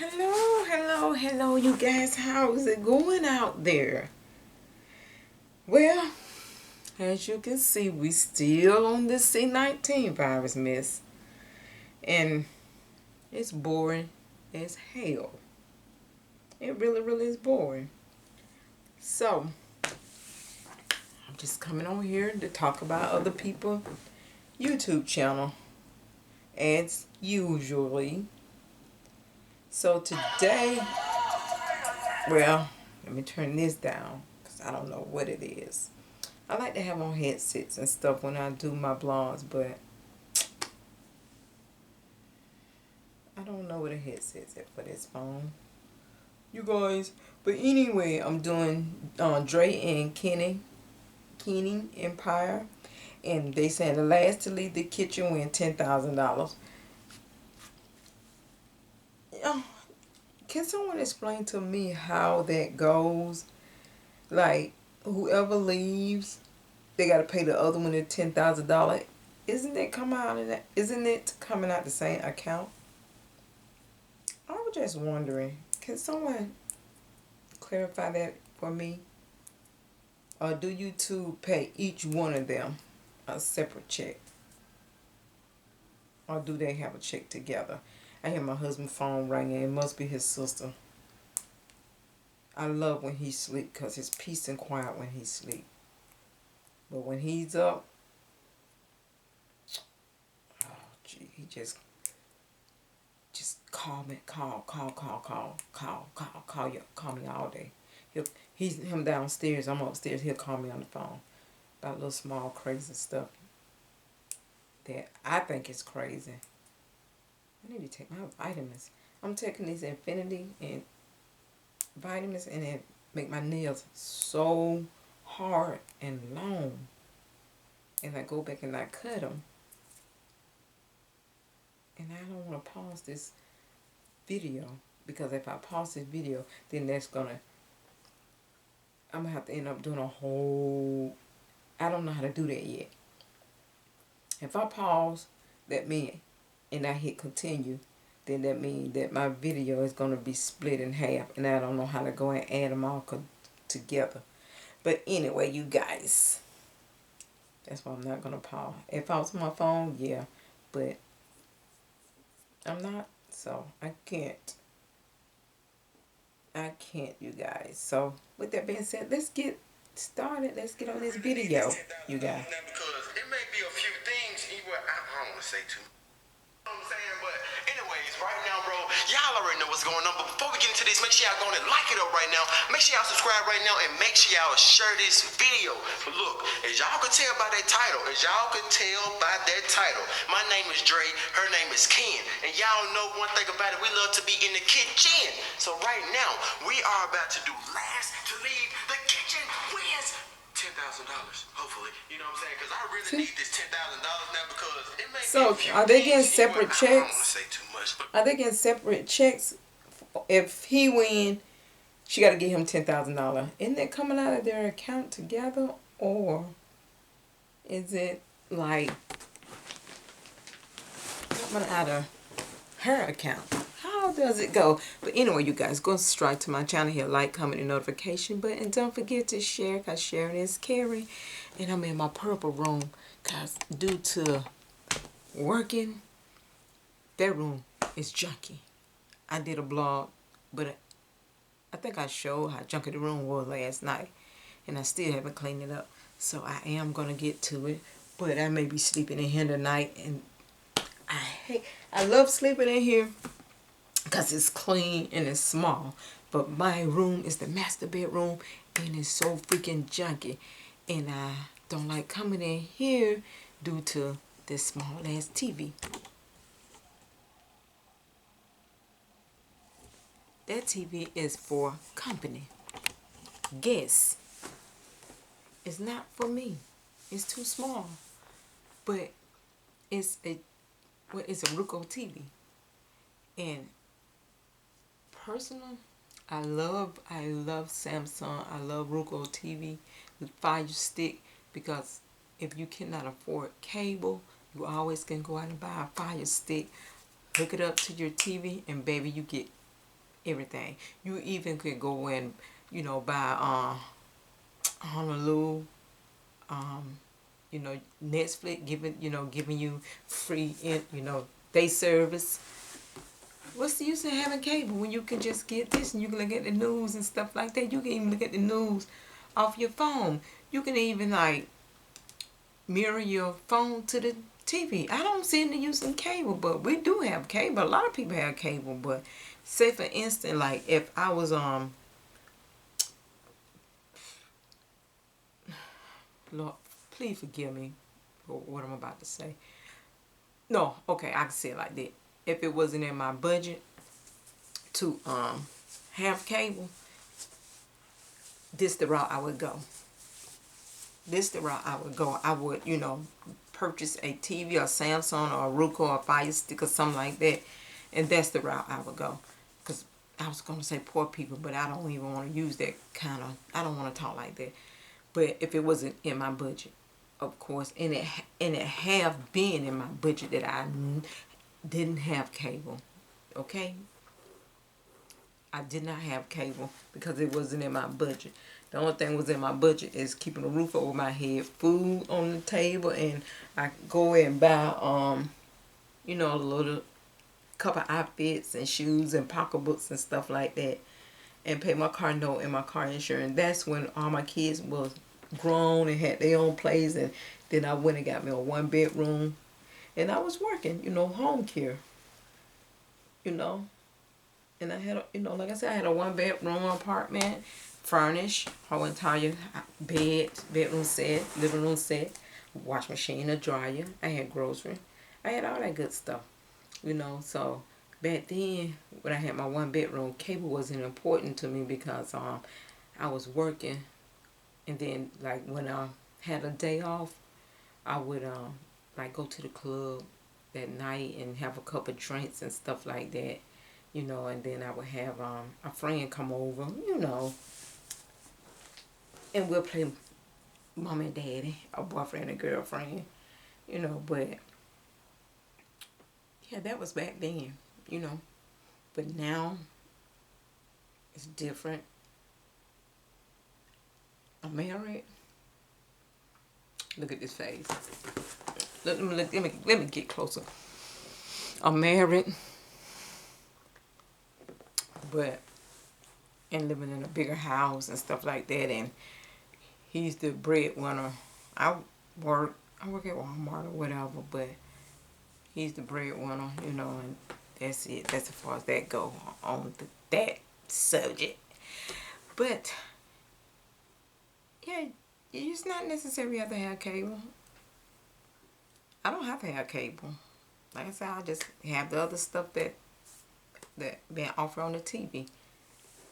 Hello, hello, hello, you guys. How's it going out there? Well, as you can see, we still on this C-19 virus mess. And it's boring as hell. It really, really is boring. So, I'm just coming on here to talk about other people's YouTube channel. As usually. So today, well, let me turn this down because I don't know what it is. I like to have on headsets and stuff when I do my blogs, but I don't know what a headset's at for this phone. You guys. But anyway, I'm doing Dre and Kenny Empire. And they saying the last to leave the kitchen win $10,000. Can someone explain to me how that goes? Like, whoever leaves, they got to pay the other one the $10,000. Isn't it coming out the same account? I was just wondering, can someone clarify that for me? Or do you two pay each one of them a separate check? Or do they have a check together? I hear my husband's phone ringing. It must be his sister. I love when he sleep because it's peace and quiet when he sleep. But when he's up, oh gee, he just call me, call me all day. He's him downstairs, I'm upstairs, he'll call me on the phone about little small crazy stuff that I think is crazy. I need to take my vitamins. I'm taking these Infinity and vitamins, and it make my nails so hard and long. And I go back and I cut them. And I don't want to pause this video, because if I pause this video, then I'm gonna have to end up doing a whole, I don't know how to do that yet. If I pause, that means, and I hit continue, then that means that my video is gonna be split in half, and I don't know how to go and add them all together. But anyway, you guys, that's why I'm not gonna pause. If I was on my phone, yeah, but I'm not, so I can't, you guys. So with that being said, let's get started. Let's get on this video, you guys. Because it may be a few things, I don't want to say too much. You know what I'm saying? But anyways, right now, bro, y'all already know what's going on. But before we get into this, make sure y'all go and like it up right now. Make sure y'all subscribe right now, and make sure y'all share this video. But look, as y'all can tell by that title, my name is Dre, her name is Ken. And y'all know one thing about it, we love to be in the kitchen. So right now, we are about to do last to leave the kitchen wins $10,000, hopefully. You know what I'm saying? Because I really need this $10,000 now, because it may so be are they getting separate checks? I don't want to say too much, but are they getting separate checks? If he win, she got to give him $10,000. Isn't that coming out of their account together, or is it like coming out of her account? How does it go? But anyway, you guys, go subscribe to my channel here, like, comment, and notification button. And don't forget to share, because sharing is caring. And I'm in my purple room, because due to working, that room is junky. I did a blog, but I think I showed how junky the room was last night. And I still haven't cleaned it up. So I am going to get to it. But I may be sleeping in here tonight. And I love sleeping in here because it's clean and it's small. But my room is the master bedroom, and it's so freaking junky. And I don't like coming in here due to this small ass TV. That TV is for company, guests. It's not for me. It's too small. But it's a Roku TV. And personal, I love Samsung. I love Roku TV with Fire Stick, because if you cannot afford cable, you always can go out and buy a Fire Stick, hook it up to your TV, and baby, you get everything. You even could go and, you know, buy Honolulu, you know, Netflix giving you free, you know, day service. What's the use of having cable when you can just get this and you can look at the news and stuff like that? You can even look at the news off your phone. You can even like mirror your phone to the TV. I don't see any use in cable, but we do have cable. A lot of people have cable, but say for instance, like if I was Lord, please forgive me for what I'm about to say. No, okay, I can say it like that. If it wasn't in my budget to have cable, this the route I would go. This the route I would go. I would, you know, purchase a TV or Samsung or a Roku or a Fire Stick or something like that. And that's the route I would go. Because I was going to say poor people, but I don't even want to use that kind of, I don't want to talk like that. But if it wasn't in my budget, of course, and it have been in my budget that I didn't have cable, okay? I did not have cable because it wasn't in my budget. The only thing was in my budget is keeping a roof over my head, food on the table, and I go and buy, you know, a little couple outfits and shoes and pocketbooks and stuff like that, and pay my car note and my car insurance. That's when all my kids was grown and had their own place, and then I went and got me a 1-bedroom, and I was working, you know, home care, you know. And I had, you know, like I said, I had a 1-bedroom apartment, furnished, whole entire bed, bedroom set, living room set, wash machine, a dryer. I had grocery. I had all that good stuff, you know. So back then, when I had my 1-bedroom, cable wasn't important to me because I was working, and then like when I had a day off, I would like go to the club that night and have a couple of drinks and stuff like that. You know, and then I would have a friend come over, you know, and we'll play mom and daddy, a boyfriend and girlfriend, you know, but yeah, that was back then, you know, but now it's different. I'm married. Look at this face. Let me get closer. I'm married. But and living in a bigger house and stuff like that, and he's the breadwinner. I work at Walmart or whatever, but he's the breadwinner, you know, and that's it. That's as far as that go on that subject. But yeah, it's not necessary you have to have cable. I don't have to have cable. Like I said, I just have the other stuff that being offered on the TV.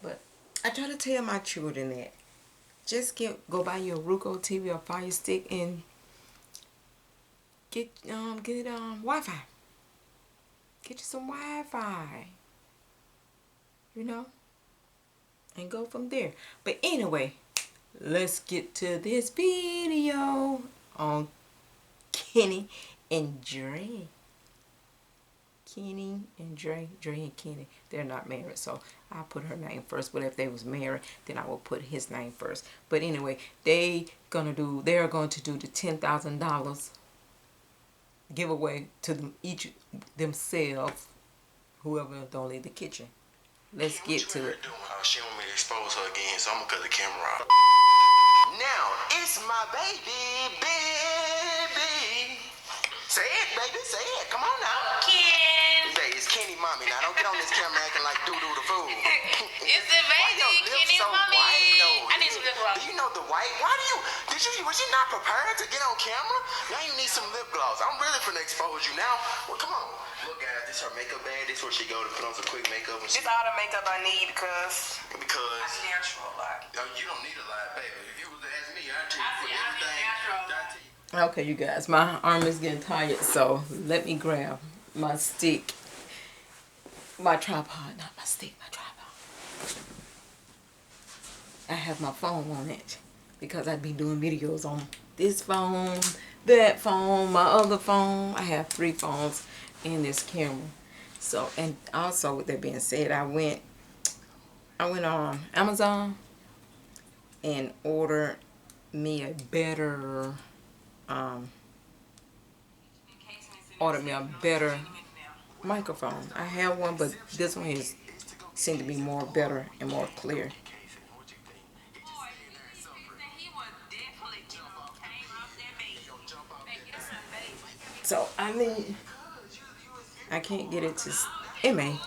But I try to tell my children that just go buy your Roku TV or Fire Stick and get Wi-Fi. Get you some Wi-Fi. You know? And go from there. But anyway, let's get to this video on Kenny and Dre. Kenny and Dre and Kenny, they're not married, so I'll put her name first. But if they was married, then I will put his name first. But anyway, they're going to do the $10,000 giveaway to them, each themselves, whoever don't leave the kitchen. Let's get to it. She want me to expose her again, so I'm gonna cut the camera off. Now it's my baby. Say it, baby. Say it. Come on now. Ken. Say it's Kenny mommy. Now don't get on this camera acting like doo-doo the fool. It's the baby, Kenny so mommy. white, though? I need some lip gloss. Do you know the white? Was you not prepared to get on camera? Now you need some lip gloss. I'm really finna expose you now. Well, come on. Look, guys, this her makeup bag. This where she go to put on some quick makeup. And This all the makeup I need because because I'm natural. no, you don't need a lot, baby. If you was to ask me, I'd tell you I for see, I'm everything. natural. I'd tell you. Okay, you guys, my arm is getting tired, so let me grab my stick, my tripod, not my stick, my tripod. I have my phone on it because I'd be doing videos on this phone, that phone, my other phone. I have 3 phones in this camera. So, and also with that being said, I went I went on Amazon and ordered me a better microphone. I have one, but this one is seemed to be more better and more clear. So I mean, I can't get it to. It may. Yeah,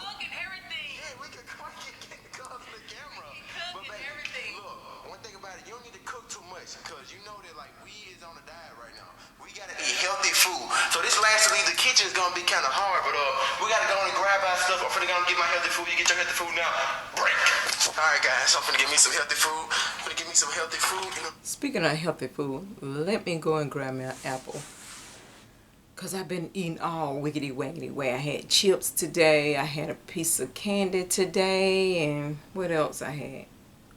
we could come get the cuz the camera. But baby, look, one thing about it, you don't need to cook too much because you know that like we is on a diet right now. We gotta eat healthy food. So this last leave the kitchen is gonna be kind of hard, but we gotta go and grab our stuff. I'm finna go and get my healthy food. You get your healthy food now. Break. All right, guys. I'm finna get me some healthy food. Speaking of healthy food, let me go and grab me an apple. Because I've been eating all wiggity waggity way. I had chips today. I had a piece of candy today. And what else I had?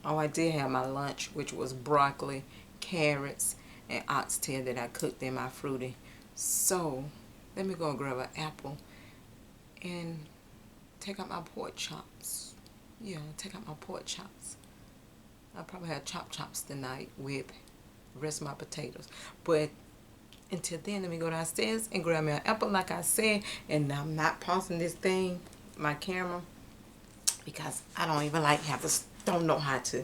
Oh, I did have my lunch, which was broccoli, carrots, and oxtail that I cooked in my fruity. So, let me go and grab an apple and take out my pork chops. Yeah, take out my pork chops. I'll probably have chops tonight with the rest of my potatoes. But until then, let me go downstairs and grab me an apple like I said. And I'm not pausing this thing, my camera, because I don't even don't know how to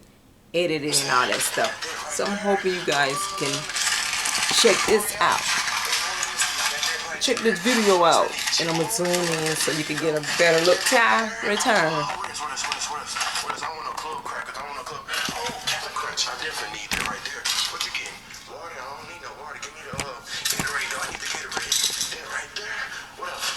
edit it and all that stuff. So I'm hoping you guys can check this out. Check this video out. And I'm going to zoom in so you can get a better look. Time return. I definitely need that right there. What you getting? Water? I don't need no water. Give me the Gatorade. I need the Gatorade. That right there. What else?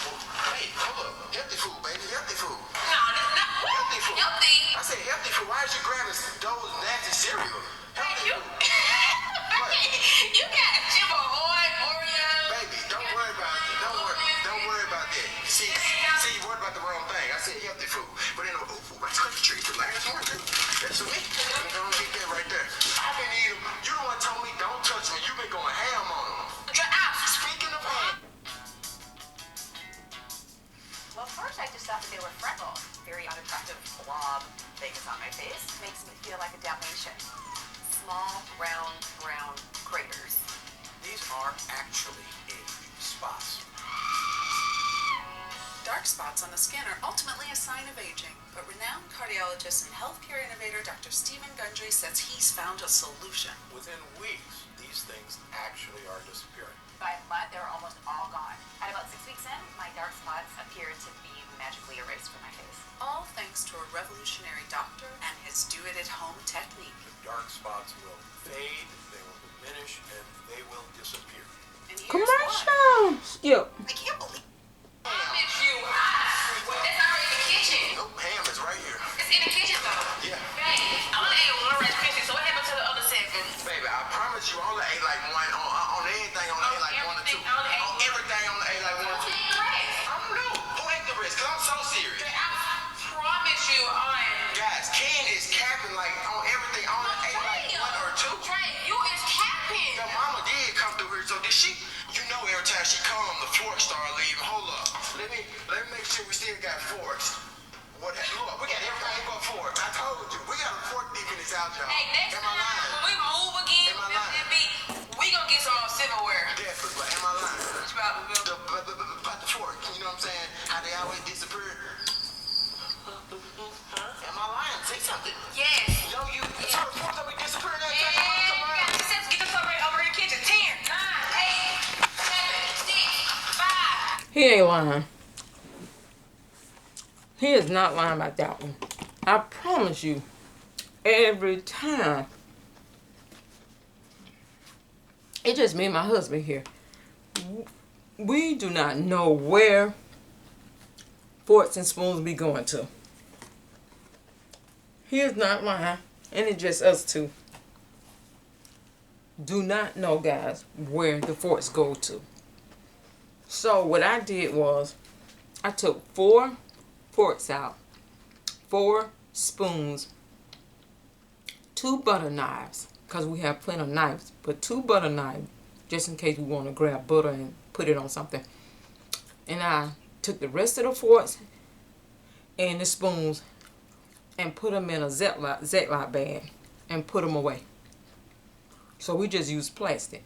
Hey, hold up. Healthy food, baby. Healthy food. No, that's not Healthy food. healthy. I said healthy food. Why is you grabbing those nasty cereal? Healthy You, food. you got a chip of Oreo. Baby, don't worry about it. Don't worry about that. See, you worried about the wrong thing. I said healthy food. But then, that's country treat. The last one, too. That's for me. I'm gonna get that right there. I've been eating them. You the one told me don't touch me. You've been going ham on them. Speaking of ham. Well, first I just thought that they were freckles. Very unattractive blob things on my face. Makes me feel like a Dalmatian. Small, round, brown craters. These are actually age spots. Dark spots on the skin are ultimately a sign of aging, but renowned cardiologist and healthcare innovator Dr. Stephen Gundry says he's found a solution. Within weeks, these things actually are disappearing. By a month, they were almost all gone. At about 6 weeks in, my dark spots appeared to be magically erased from my face. All thanks to a revolutionary doctor and his do-it-at-home technique. The dark spots will fade, they will diminish, and they will disappear. And here's Commercial. Skip. I can't believe Promise you. That's already in the kitchen. No, ham is right here. It's in the kitchen though. Yeah. Hey, I only ate one Rice Krispies, so what happened to the other 7? Baby, I promise you, I only ate like one on everything. I only ate like one or two. Everything, I only ate On everything, I only ate like one or two. I don't know. Who ate the rest? Cause I'm so serious. I promise you, Guys, Ken is capping like on everything. I only ate like one or two. Trey, you is capping. Your mama did come through here, so did she? You know every time she come, the forks start leaving. Hold up. Let me make sure we still got forks. What? Look, we got everything but forks. I told you, we got a fork deep in this house, y'all. Hey, next Am I time lying? when we move again, Am I lying? we gonna get some more silverware. Definitely, but am I lying? What you about to do? About the fork, you know what I'm saying? How they always disappear. Am I lying? Say something. Yes. Yo, you told the forks that we disappearing that Yeah, time. Come on. you got 6. Get the stuff right over in the kitchen. 10, 9, 8, 7, 6, 5. He ain't lying. He is not lying about that one. I promise you, every time. It's just me and my husband here. We do not know where forks and spoons be going to. He is not lying. And it's just us two. Do not know, guys, where the forks go to. So what I did was, I took 4 forks out, 4 spoons, 2 butter knives, because we have plenty of knives, but 2 butter knives, just in case we want to grab butter and put it on something. And I took the rest of the forks and the spoons and put them in a Ziploc bag and put them away. So we just use plastic.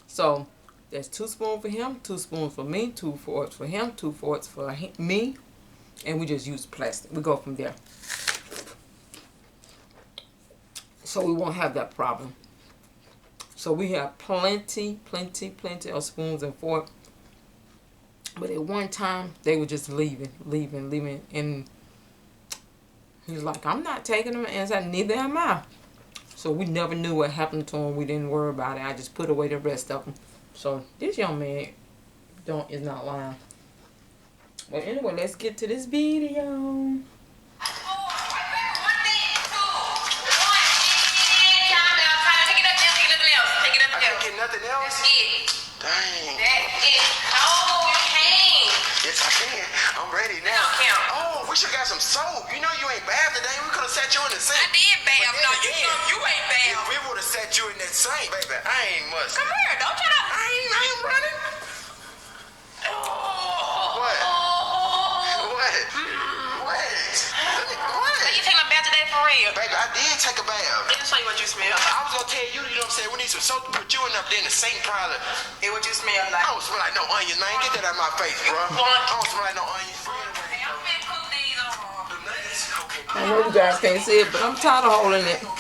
So there's 2 spoons for him, 2 spoons for me, 2 forks for him, 2 forks for me, and we just use plastic. We go from there. So we won't have that problem. So we have plenty of spoons and forks. But at one time, they were just leaving. And he was like, I'm not taking them. And I said, neither am I. So we never knew what happened to him. We didn't worry about it. I just put away the rest of them. So this young man is not lying. But anyway, let's get to this video. Nothing else? Dang. Yes, I can. I'm ready now. Oh, we should got some soap. You know you ain't bathed today. We could have set you in the sink. I did bath. But then No, again, you ain't bath. If we would have set you in that sink, baby, I ain't much. Come here, don't try to. I ain't running. What? What? So you take my bath today for real? Baby, I did take a bath. Let me show you what you smell like. I was gonna tell you, you know what I'm saying? We need some soap to put you in up there in the sink probably. Hey, what you smell like? I don't smell like no onions, man. Get that out of my face, bro. I don't smell like no onions. Hey, I'm finna cook these on. The nuggets? Okay. I know you guys can't see it, but I'm tired of holding it. Y'all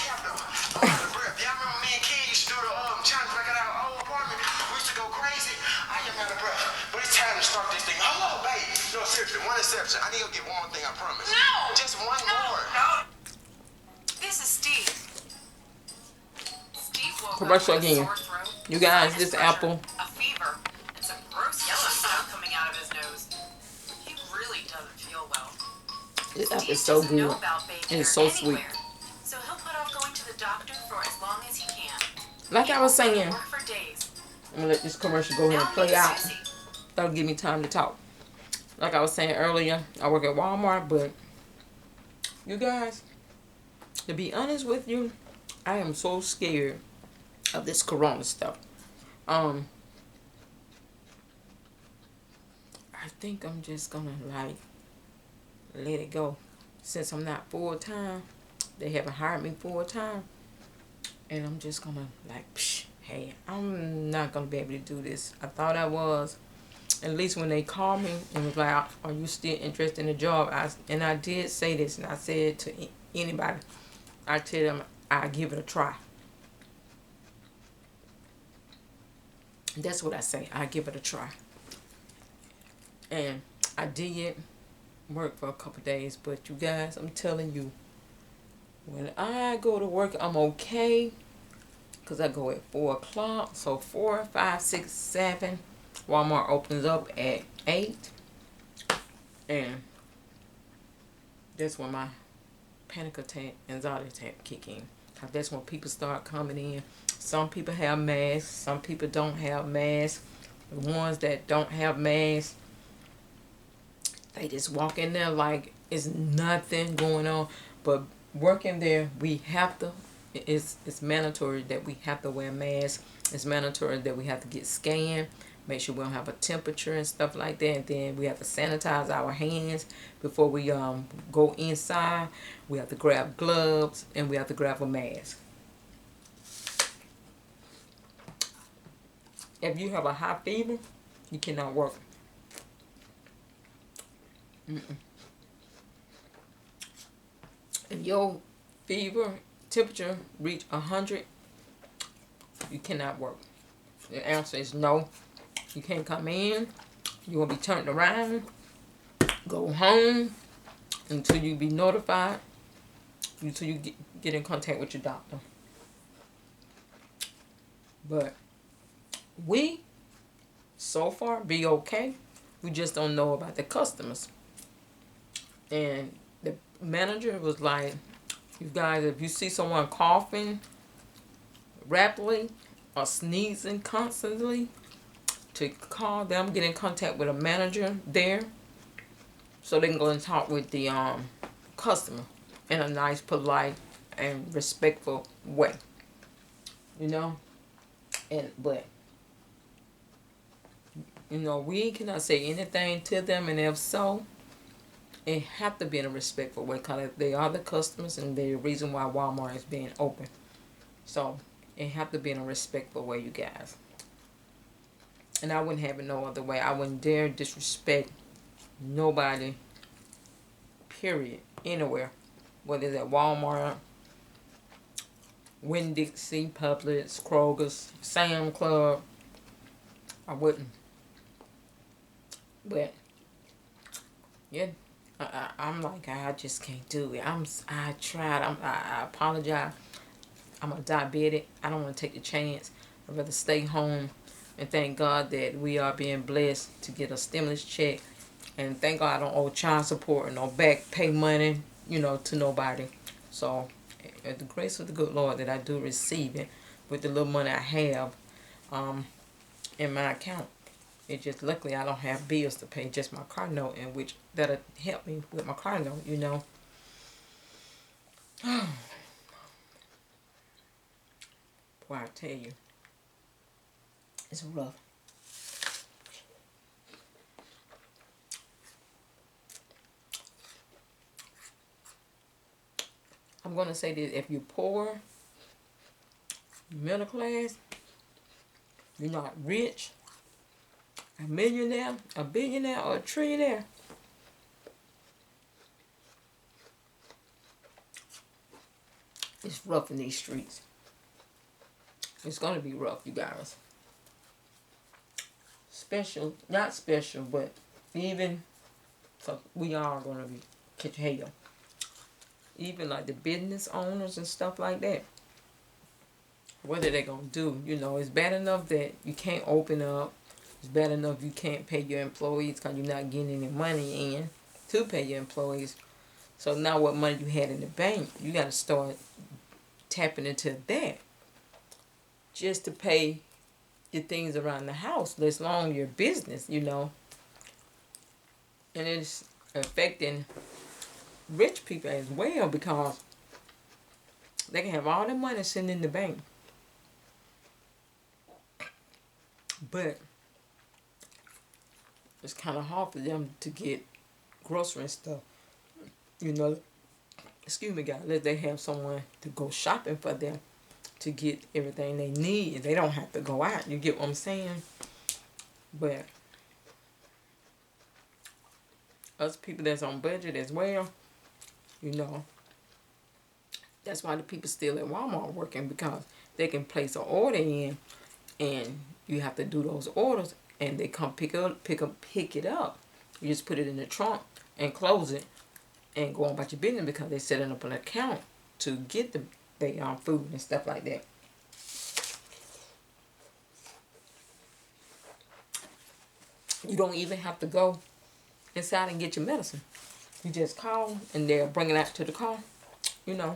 remember me and Kid used to do the challenge back at our old apartment? We used to go crazy. I am out of breath. But it's time to start this thing. Hold on, babe. No, seriously, one exception. I need to get one more thing, I promise. No. Just one more. No. This is Steve. Steve woke Commercial up with a again. sore throat, You guys, sinus this pressure, apple. a fever, and some gross yellow stuff coming out of his nose. He really doesn't feel well. This apple Steve is so doesn't know good. about baby And it's hair so sweet. anywhere, so he'll put off going to the doctor for as long as he can. Like I was saying, Work for days. I'm gonna let this commercial go ahead and Now play meet out. Susie. That'll give me time to talk. Like I was saying earlier, I work at Walmart, but you guys, to be honest with you, I am so scared of this corona stuff. I think I'm just gonna like let it go. Since I'm not full time, they haven't hired me full time, and I'm just gonna like, hey, I'm not gonna be able to do this. I thought I was. At least when they called me and was like, are you still interested in the job? I did say this, and I said to anybody, I tell them I give it a try. That's what I say. I give it a try. And I did work for a couple days, but you guys, I'm telling you, when I go to work, I'm okay, because I go at 4 o'clock. So 4, 5, 6, 7. Walmart opens up at 8. And that's when my panic attack, anxiety attack kick in. That's when people start coming in. Some people have masks. Some people don't have masks. The ones that don't have masks, they just walk in there like it's nothing going on. But working there, we have to, it's mandatory that we have to wear masks. It's mandatory that we have to get scanned. Make sure we don't have a temperature and stuff like that. And then we have to sanitize our hands before we go inside. We have to grab gloves and we have to grab a mask. If you have a high fever, you cannot work. If your fever temperature reach 100, you cannot work. The answer is no. You can't come in. You're going to be turned around. Go home until you be notified. Until you get in contact with your doctor. But we, so far, be okay. We just don't know about the customers. And the manager was like, you guys, if you see someone coughing rapidly or sneezing constantly, to call them, get in contact with a manager there so they can go and talk with the customer in a nice, polite, and respectful way. You know? But you know, we cannot say anything to them, and if so, it have to be in a respectful way because they are the customers and they're the reason why Walmart is being open. So it have to be in a respectful way, you guys. And I wouldn't have it no other way. I wouldn't dare disrespect nobody, period, anywhere. Whether it's at Walmart, Winn-Dixie, Publix, Kroger's, Sam Club. I wouldn't. But yeah, I'm like, I just can't do it. I tried. I apologize. I'm a diabetic. I don't want to take the chance. I'd rather stay home and thank God that we are being blessed to get a stimulus check. And thank God I don't owe child support or no back pay money, to nobody. So, at the grace of the good Lord that I do receive it with the little money I have in my account. It just, luckily I don't have bills to pay, just my car note, in which that'll help me with my car note, Boy, I tell you, it's rough. I'm going to say this, if you're poor, middle class, you're not rich, a millionaire, a billionaire, or a trillionaire, it's rough in these streets. It's going to be rough, you guys. Special, not special, but even, so we are going to be catch hell. Even like the business owners and stuff like that. What are they going to do? It's bad enough that you can't open up. It's bad enough you can't pay your employees because you're not getting any money in to pay your employees. So now what money you had in the bank, you got to start tapping into that just to pay your things around the house, let alone your business, And it's affecting rich people as well because they can have all their money sitting in the bank. But it's kind of hard for them to get grocery and stuff. Excuse me, guys, unless they have someone to go shopping for them to get everything they need. They don't have to go out. You get what I'm saying? But us people that's on budget as well, that's why the people still at Walmart working, because they can place an order in and you have to do those orders and they come pick it up. You just put it in the trunk and close it and go on about your business because they're setting up an account to get their food and stuff like that. You don't even have to go inside and get your medicine. You just call and they'll bring it out to the car, And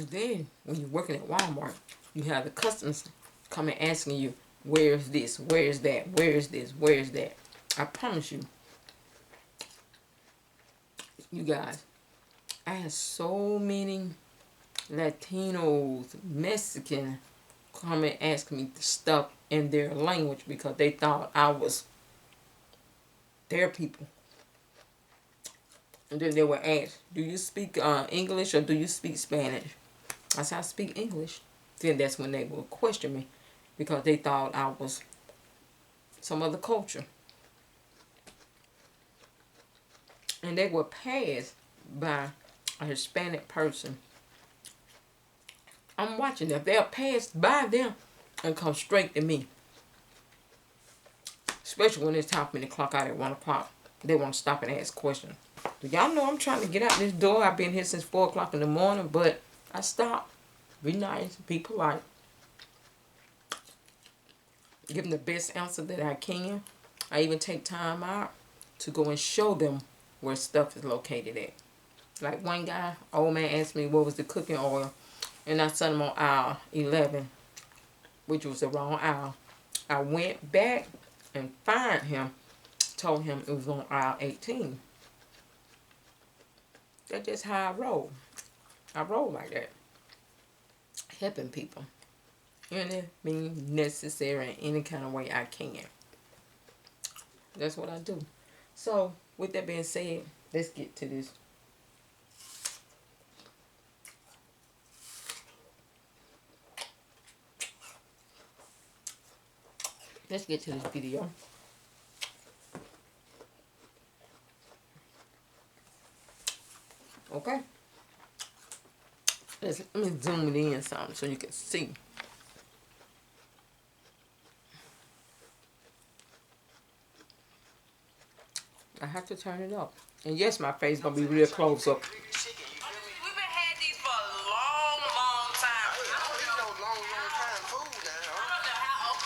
then when you're working at Walmart, you have the customers coming asking you, where is this? Where is that? Where is this? Where is that? I promise you, you guys, I had so many Latinos, Mexican, come and ask me stuff in their language because they thought I was their people. And then they would ask, do you speak English or do you speak Spanish? I said, I speak English. Then that's when they would question me because they thought I was some other culture. And they were passed by a Hispanic person. I'm watching them. They'll pass by them and come straight to me. Especially when it's time for me to clock out at 1 o'clock. They want to stop and ask questions. Do y'all know I'm trying to get out this door? I've been here since 4 o'clock in the morning, but I stop. Be nice. Be polite. Give them the best answer that I can. I even take time out to go and show them where stuff is located at. Like one guy, old man asked me what was the cooking oil, and I sent him on aisle 11, which was the wrong aisle. I went back and found him, told him it was on aisle 18. That's just how I roll. I roll like that. Helping people. anything necessary in any kind of way I can. That's what I do. So, with that being said, let's get to this. Let's get to this video. Okay. Let me zoom it in some so you can see. I have to turn it up. And yes, my face gonna be real close up. We've been had these for a long, long time. I don't eat no long time food now. I don't know how.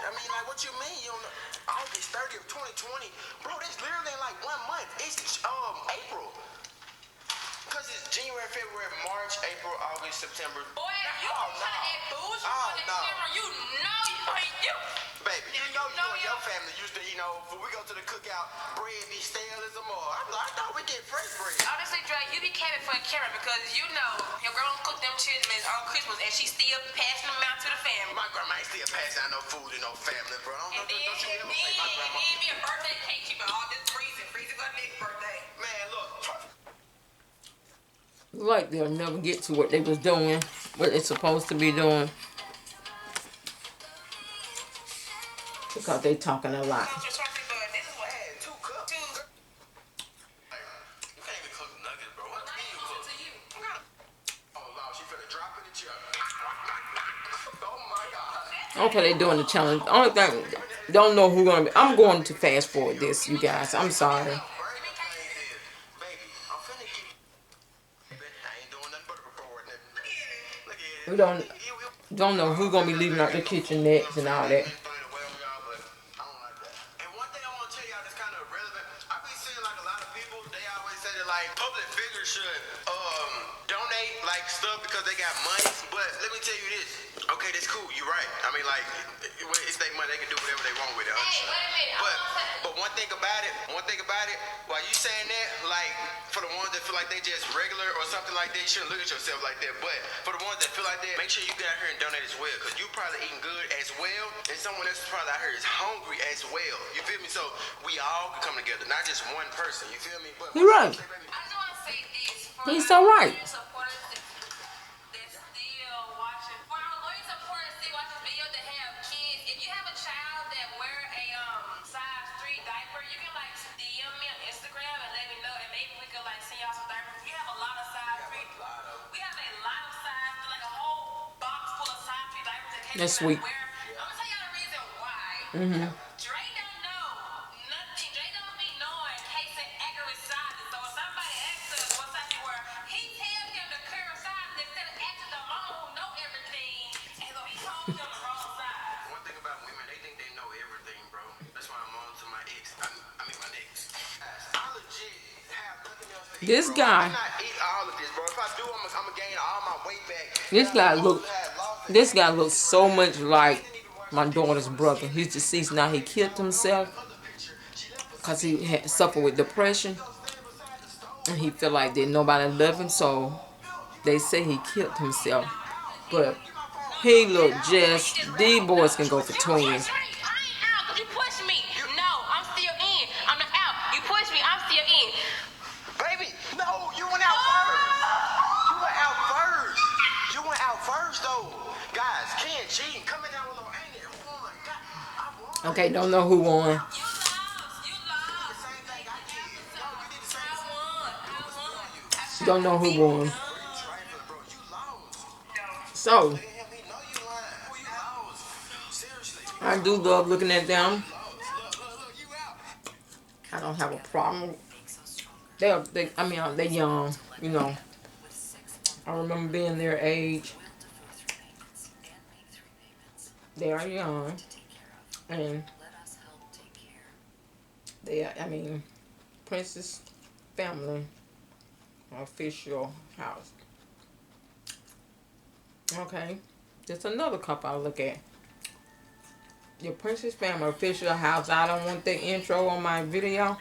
I mean, like, what you mean? You don't know? August 30th, 2020. Bro, that's literally in like 1 month. It's April. Because it's January, February, March, April, August, September. Boy, you trying to act bougie Oh, on the no. camera. You know you ain't you. Baby, you know and your family used to, when we go to the cookout, bread be stale as a mug. I thought we get fresh bread. Honestly, Dre, you be capping for a camera because you know your girl cooked them children on Christmas and she still passing them out to the family. My grandma ain't still passing out no food to no family, bro. And then, Don't you ever say my grandma. give me a birthday cake, she been all this freezing for the next birthday. Man, look. Like they'll never get to what they was doing, what they're supposed to be doing. Because they talking a lot. This is what I had, 2 cups. You can't even cook nuggets, bro. What do you cook? Oh, Lord, she finna drop in the chuck. Oh, my God. Okay, they doing the challenge. The only thing, don't know who gonna be. I'm going to fast forward this, you guys. I'm sorry. Baby, I'm finna get... I ain't doing nothing but recording it. Look at it. We don't know who gonna be leaving out the kitchen next and all that. And one thing I want to tell y'all that's kind of relevant, I be seeing like a lot of people, they always say that like public figures should donate like stuff because they got money. But let me tell you this. Okay, that's cool. You're right. I mean, like, it's their money. They can do whatever they want with it. Hey, wait a minute. But one thing about it, while you saying that, like, for the ones that feel like they just regular or something like that, you shouldn't look at yourself like that. But for the ones that feel like that, make sure you get out here and donate as well, because you probably eating good as well, and someone else is probably out here is hungry as well. You feel me? So we all can come together, not just one person. You feel me? But You're right. I just want to say this. For He's so right. our supporters that's still watching, for our loyal supporters still watching this video that have kids, if you have a child that wear a size 3 diaper, you can like DM me on Instagram and let me know, and maybe we could like send y'all some diapers. We have a lot of size 3. We have a lot of size, like a whole box full of size 3 diapers that can't That's sweet. wear. I'm gonna tell y'all the reason why. Dre don't know nothing. Dre don't be knowing case and accurate sizes. So if somebody asks us what size you wear, he tells him the current size instead of asking the mama who know everything. And so he told him the wrong size. one thing about women, they think they know everything, bro. That's why I'm on to my ex. I mean, my next. I legit have nothing else to eat, This bro. guy- I cannot eat all of this, bro. If I do, I'm gonna gain all my weight back. This guy looks so much like my daughter's brother. He's deceased now. He killed himself because he had suffered with depression, and he felt like that nobody loved him, so they say he killed himself. But he looked just. These boys can go for twins. I ain't out. You push me. No, I'm still in. I'm not out. You push me. I'm still in. Baby, no, you went out first. You went out first. You went out first, though. Guys, Ken cheating, coming down with a ain't it? Oh my God, I won. Okay, don't know who won. You lost. You lost. Same thing I did. No, you did the same I won. I won. Don't know who won. trifling, bro. You lost. So, Look at him, he know you lying. Who you lost? Seriously. I do love looking at them. Look, you out. I don't have a problem. They're young, you know. I remember being their age. They are young. And they are, Princess family official house. Okay. There's another couple I look at. Your Princess family official house. I don't want the intro on my video.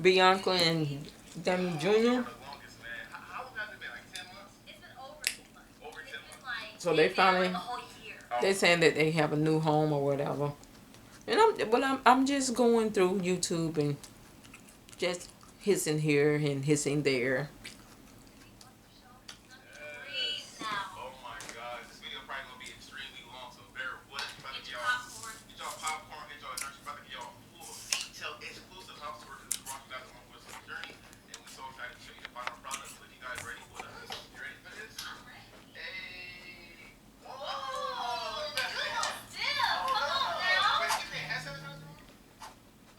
Bianca and Demi Jr. How long has it been? Like 10 months? It's been over 10 months. Over 10 It's been months. like So they been there finally- like a whole year. Oh, They saying that they have a new home or whatever. And I'm just going through YouTube and just hissing here and hissing there. Oh my God, this video probably gonna be extremely long, so bear with me. About to get y'all popcorn, get y'all drinks, about to get y'all full detail exclusive house tour to this rock guys along with some journey. And we so excited to show you the final product. So you guys ready for this? You ready for this? I'm ready. Hey. Whoa. Wait, you can't have sanitizer on?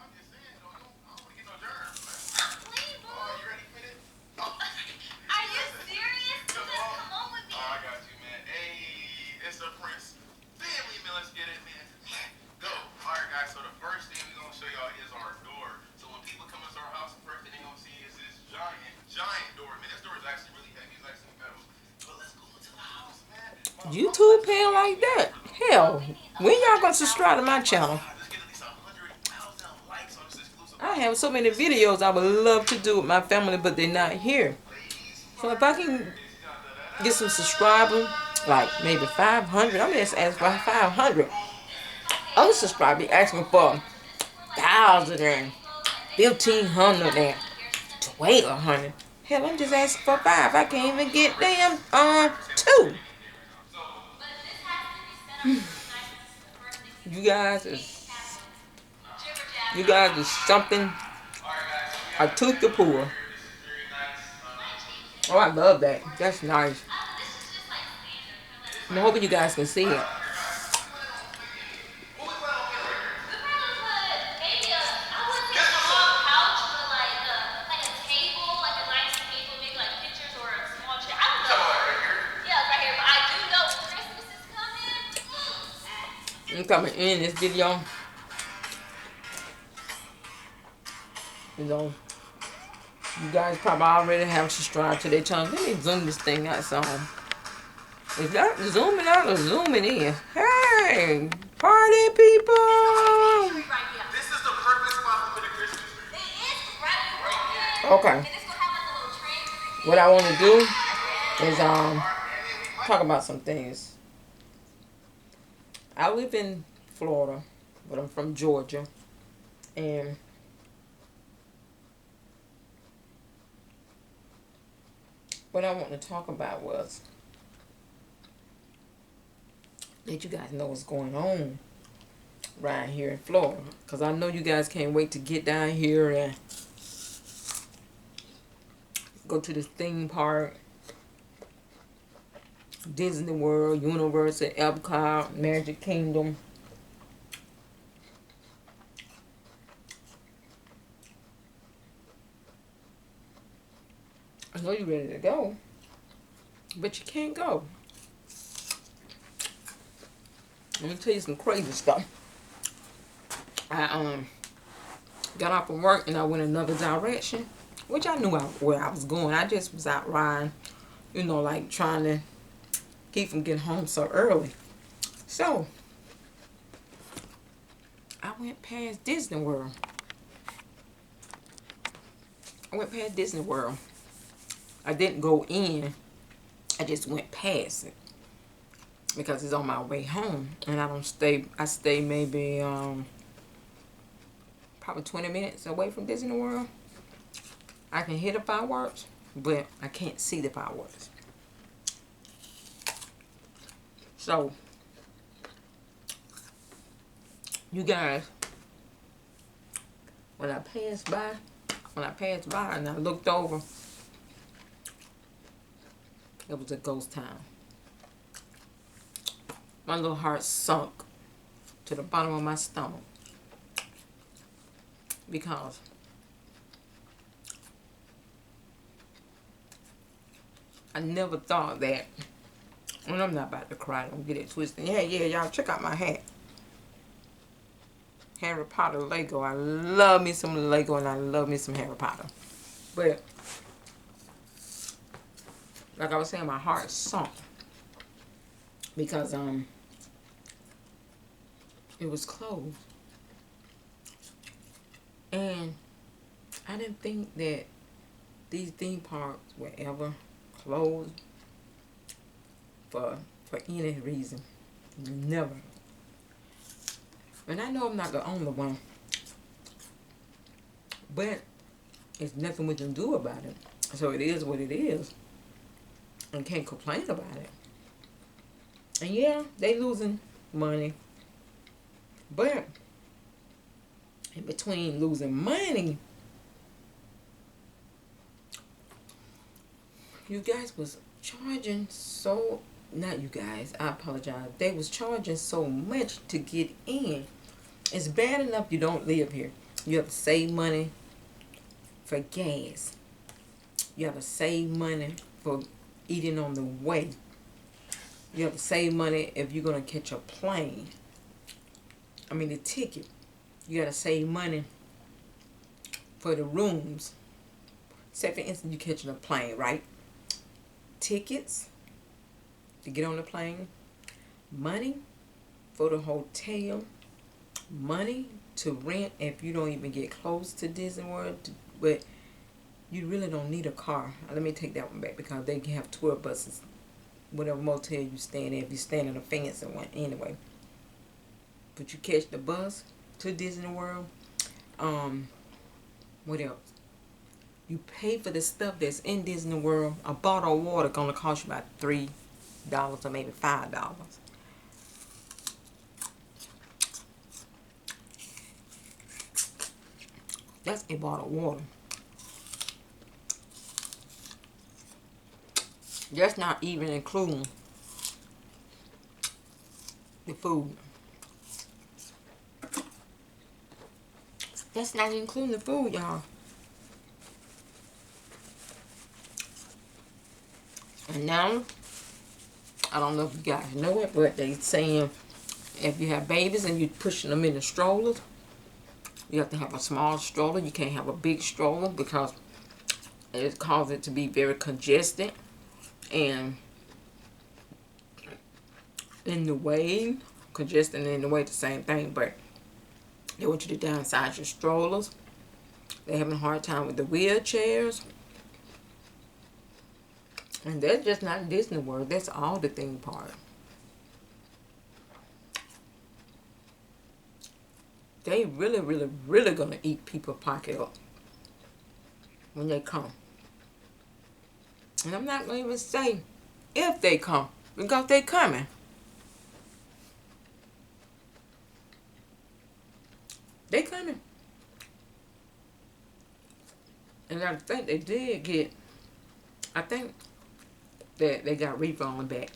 I'm just saying, though, I don't want to get no germs, man. Oh, you ready for this? Oh. Are you serious? Come on with me. Oh, I got you, man. Hey, it's a Prince family, man. Let's get it, man. Go. All right, guys. So the first thing we're gonna show y'all is our door. So when people come into our house, the first thing they're gonna see is this giant door. Man, this door is actually really heavy. It's actually metal. But let's go into the house, man. YouTube paying like that. Hell, when y'all gonna subscribe to my channel? Let's get at least 100,000 likes on this exclusive. I have so many videos I would love to do with my family, but they're not here. So if I can get some subscribers, like maybe 500, I'm just asking for 500. Other subscribers be asking for 1,000 and 1,500 and 1,200. Hell, I'm just asking for 5. I can't even get damn 2. You guys is something a tooth to pull. Oh, I love that. That's nice. I'm hoping you guys can see it. I'm coming in this video. You know, you guys probably already have subscribed to their channel. Let me zoom this thing out some. Is that zooming out or zooming in? Hey, party people! This is the perfect spot for the Christmas tree. Okay. What I want to do is talk about some things. I live in Florida, but I'm from Georgia, and what I want to talk about was let you guys know what's going on right here in Florida, because I know you guys can't wait to get down here and go to this theme park, Disney World, Universal, Epcot, Magic Kingdom. I know you're ready to go, but you can't go. Let me tell you some crazy stuff. I got off from work and I went another direction, which I knew where I was going. I just was out riding, you know, like trying to keep from getting home so early. So I went past Disney World. I didn't go in. I just went past it because it's on my way home, and I don't stay. I stay maybe probably 20 minutes away from Disney World. I can hear the fireworks, but I can't see the fireworks. So, you guys, when I passed by and I looked over, it was a ghost town. My little heart sunk to the bottom of my stomach because I never thought that. And I'm not about to cry. Don't get it twisted. Yeah, y'all check out my hat. Harry Potter Lego. I love me some Lego and I love me some Harry Potter. But like I was saying, my heart sunk because it was closed. And I didn't think that these theme parks were ever closed for any reason. Never. And I know I'm not the only one. But there's nothing we can do about it. So it is what it is. And can't complain about it. And yeah, they losing money. But in between losing money, you guys was charging so, not you guys, I apologize. They was charging so much to get in. It's bad enough you don't live here. You have to save money for gas. You have to save money for eating on the way. You have to save money if you're going to catch a plane. I mean the ticket. You got to save money for the rooms. Say for instance you catching a plane, right? Tickets to get on the plane. Money for the hotel. Money to rent if you don't even get close to Disney World. But you really don't need a car. Let me take that one back because they can have tour buses. Whatever motel you staying in, if you stand on a fence or one anyway. But you catch the bus to Disney World. What else? You pay for the stuff that's in Disney World. A bottle of water gonna cost you about $3 or maybe $5. That's a bottle of water. That's not even including the food. That's not including the food, y'all. And now, I don't know if you guys know it, but they saying if you have babies and you're pushing them in the strollers, you have to have a small stroller. You can't have a big stroller because it causes it to be very congested. And in the way, congesting in the way, the same thing, but they want you to downsize your strollers. They're having a hard time with the wheelchairs. And that's just not Disney World. That's all the theme park. They really, really, really gonna eat people's pocket up when they come. And I'm not going to even say if they come, because they coming. They coming. And I think they did get, I think that they got refund back,